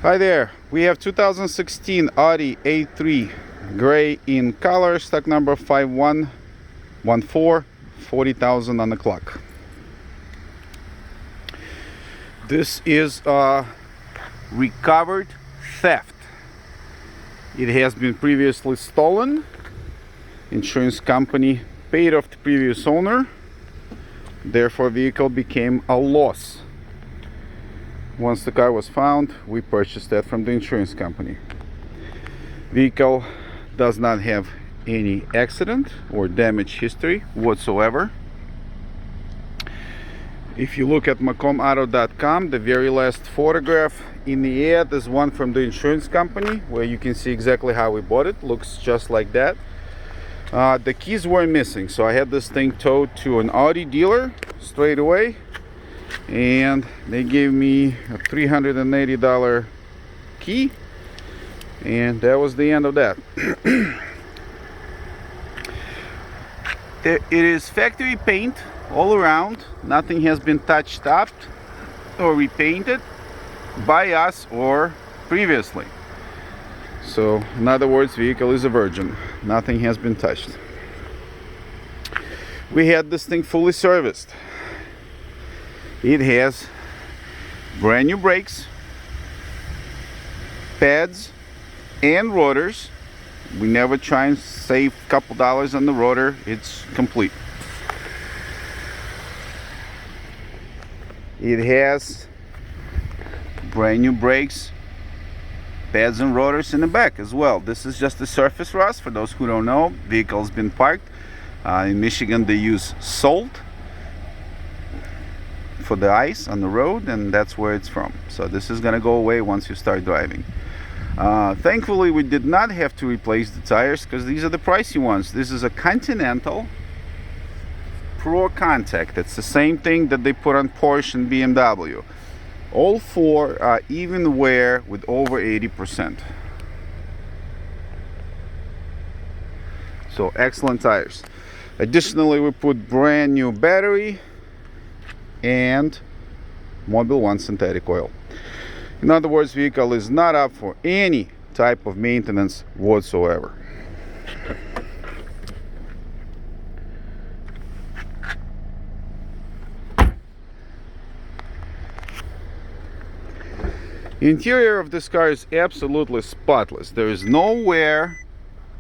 Hi there, we have 2016 Audi A3 gray in color, stock number 5114, 40,000 on the clock. This is a recovered theft. It has been previously stolen. Insurance company paid off the previous owner, therefore vehicle became a loss. Once the car was found, we purchased that from the insurance company. Vehicle does not have any accident or damage history whatsoever. If you look at macomauto.com, the very last photograph in the ad is one from the insurance company where you can see exactly how we bought it. Looks just like that. The keys were missing, so I had this thing towed to an Audi dealer straight away, and they gave me a $380 key, and that was the end of that. It is factory paint all around. Nothing has been touched up or repainted by us or previously. So in other words, vehicle is a virgin. Nothing has been touched. We had this thing fully serviced. It has brand new brakes, pads, and rotors. We never try and save a couple dollars on the rotor. It's complete. It has brand new brakes, pads and rotors in the back as well. This is just the surface rust. For those who don't know, vehicle's been parked. In Michigan they use salt for the ice on the road, and that's where it's from. So this is gonna go away once you start driving. Thankfully we did not have to replace the tires because these are the pricey ones. This is a Continental Pro Contact. It's the same thing that they put on Porsche and BMW. All four are even wear with over 80%. So excellent tires. Additionally, we put brand new battery and Mobil 1 synthetic oil. In other words, vehicle is not up for any type of maintenance whatsoever. Interior of this car is absolutely spotless. There is no wear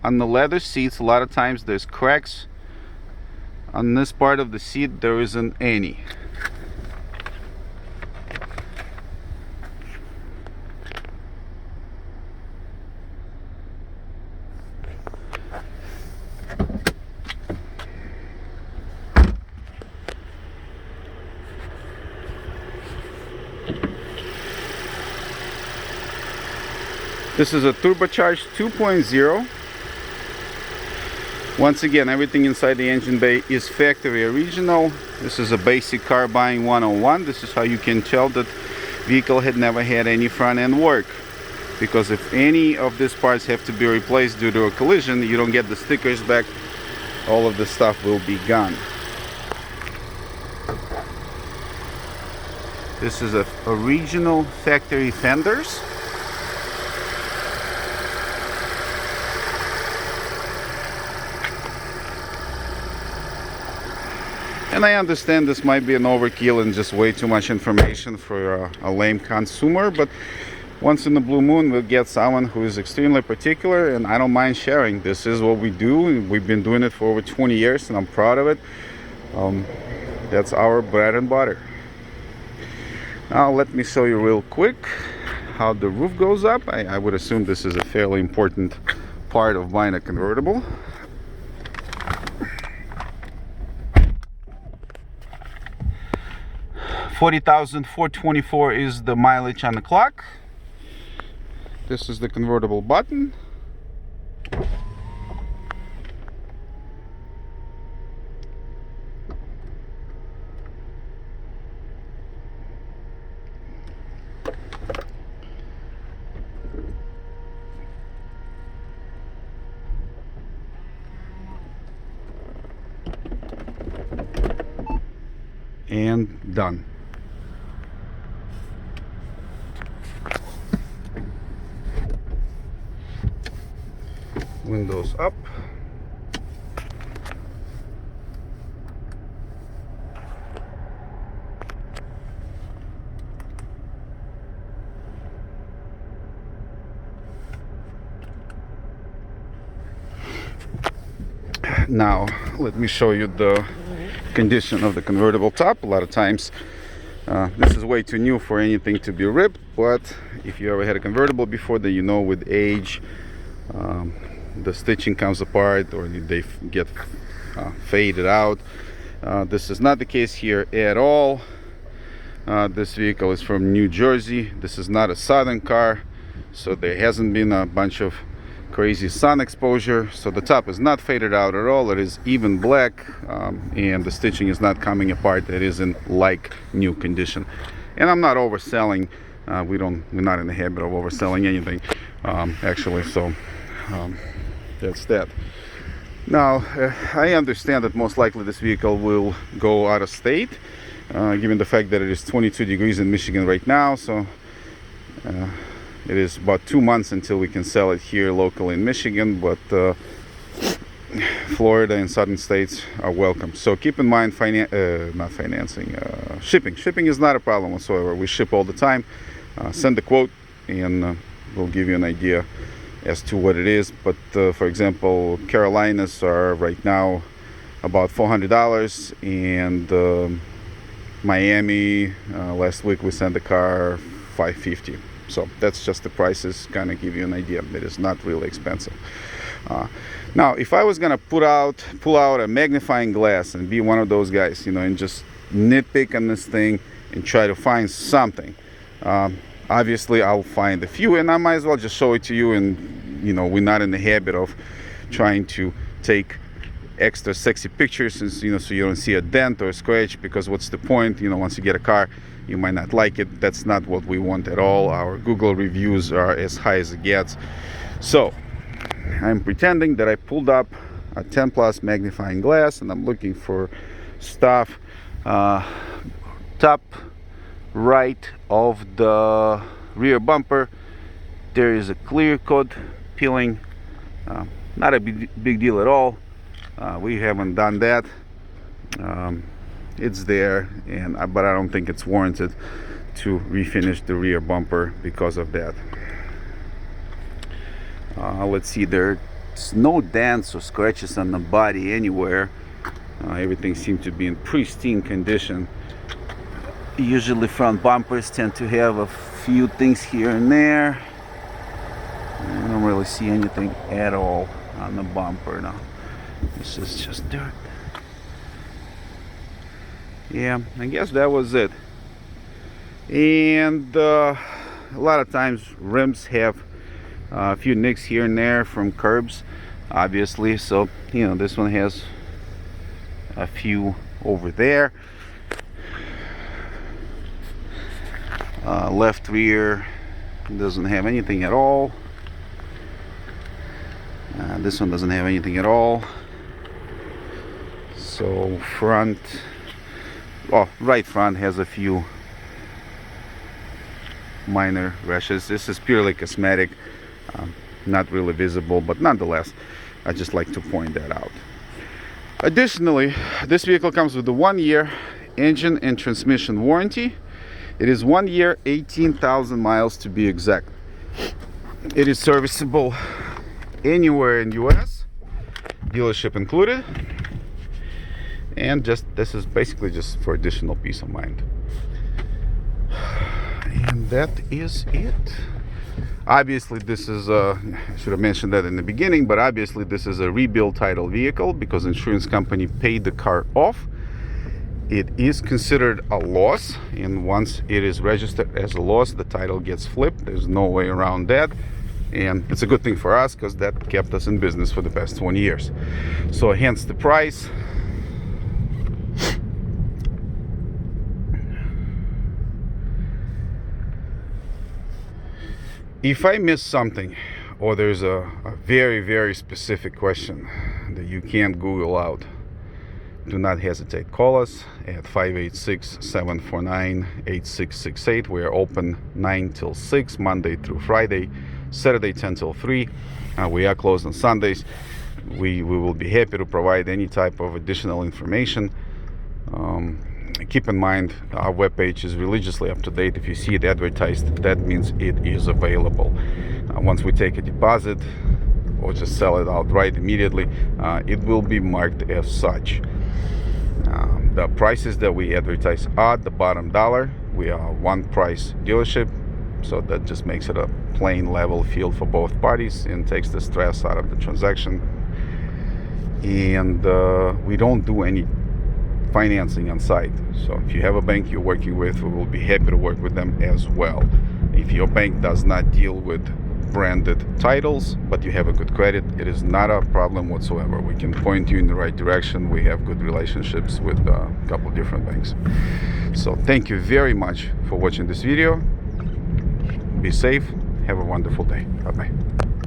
on the leather seats. A lot of times there's cracks on this part of the seat. There isn't any. This is a turbocharged 2.0. Once again, everything inside the engine bay is factory original. This is a basic car buying 101. This is how you can tell that vehicle had never had any front end work. Because if any of these parts have to be replaced due to a collision, you don't get the stickers back. All of the stuff will be gone. This is a original factory fenders. And I understand this might be an overkill and just way too much information for a lame consumer, but once in the blue moon we'll get someone who is extremely particular, and I don't mind sharing. This is what we do. We've been doing it for over 20 years and I'm proud of it. That's our bread and butter. Now let me show you real quick how the roof goes up. I would assume this is a fairly important part of buying a convertible. $40,424 is the mileage on the clock. This is the convertible button. And done. windows up. Now let me show you the condition of the convertible top. A lot of times this is way too new for anything to be ripped, but if you ever had a convertible before, then you know with age the stitching comes apart or they get faded out. This is not the case here at all. This vehicle is from New Jersey. This is not a southern car, so there hasn't been a bunch of crazy sun exposure, so the top is not faded out at all. It is even black, and the stitching is not coming apart. It is in like new condition. And I'm not overselling. We're not in the habit of overselling anything, actually. So that's that. Now I understand that most likely this vehicle will go out of state, given the fact that it is 22 degrees in Michigan right now. So it is about 2 months until we can sell it here locally in Michigan, but Florida and southern states are welcome. So keep in mind, not financing, shipping. Shipping is not a problem whatsoever. We ship all the time. Send a quote and we'll give you an idea as to what it is. But for example, Carolinas are right now about $400, and Miami, last week we sent the car $550. So that's just the prices, kind of give you an idea. It is not really expensive. Now, if I was gonna pull out a magnifying glass and be one of those guys, and just nitpick on this thing and try to find something, obviously I'll find a few, and I might as well just show it to you. And we're not in the habit of trying to take extra sexy pictures, and so you don't see a dent or a scratch, because what's the point? Once you get a car, you might not like it. That's not what we want at all. Our Google reviews are as high as it gets. So I'm pretending that I pulled up a 10 plus magnifying glass, and I'm looking for stuff top right of the rear bumper. There is a clear coat peeling. Not a big deal at all. We haven't done that. It's there, but I don't think it's warranted to refinish the rear bumper because of that. Let's see, there's no dents or scratches on the body anywhere. Everything seems to be in pristine condition. Usually front bumpers tend to have a few things here and there. I don't really see anything at all on the bumper now. This is just dirt. Yeah, I guess that was it. And a lot of times rims have a few nicks here and there from curbs, obviously. So this one has a few over there. Left rear doesn't have anything at all. This one doesn't have anything at all. So front, right front has a few minor rashes. This is purely cosmetic, not really visible, but nonetheless, I just like to point that out. Additionally, this vehicle comes with a 1-year engine and transmission warranty. It is 1 year, 18,000 miles to be exact. It is serviceable anywhere in US, dealership included. And this is basically just for additional peace of mind. And that is it. Obviously this is I should have mentioned that in the beginning, but obviously this is a rebuild title vehicle because insurance company paid the car off. It is considered a loss, and once it is registered as a loss, the title gets flipped. There's no way around that. And it's a good thing for us because that kept us in business for the past 20 years. So hence the price. If I miss something, or there's a very, very specific question that you can't Google out, do not hesitate. Call us at 586-749-8668. We are open 9 till 6, Monday through Friday, Saturday 10 till 3. We are closed on Sundays. We will be happy to provide any type of additional information. Keep in mind, our webpage is religiously up to date. If you see it advertised, that means it is available. Once we take a deposit or just sell it outright immediately, it will be marked as such. The prices that we advertise are the bottom dollar. We are one price dealership, so that just makes it a plain level field for both parties and takes the stress out of the transaction. And we don't do any financing on site. So if you have a bank you're working with, we will be happy to work with them as well. If your bank does not deal with branded titles but you have a good credit, it is not a problem whatsoever. We can point you in the right direction. We have good relationships with a couple of different banks. So thank you very much for watching this video. Be safe. Have a wonderful day. Bye-bye.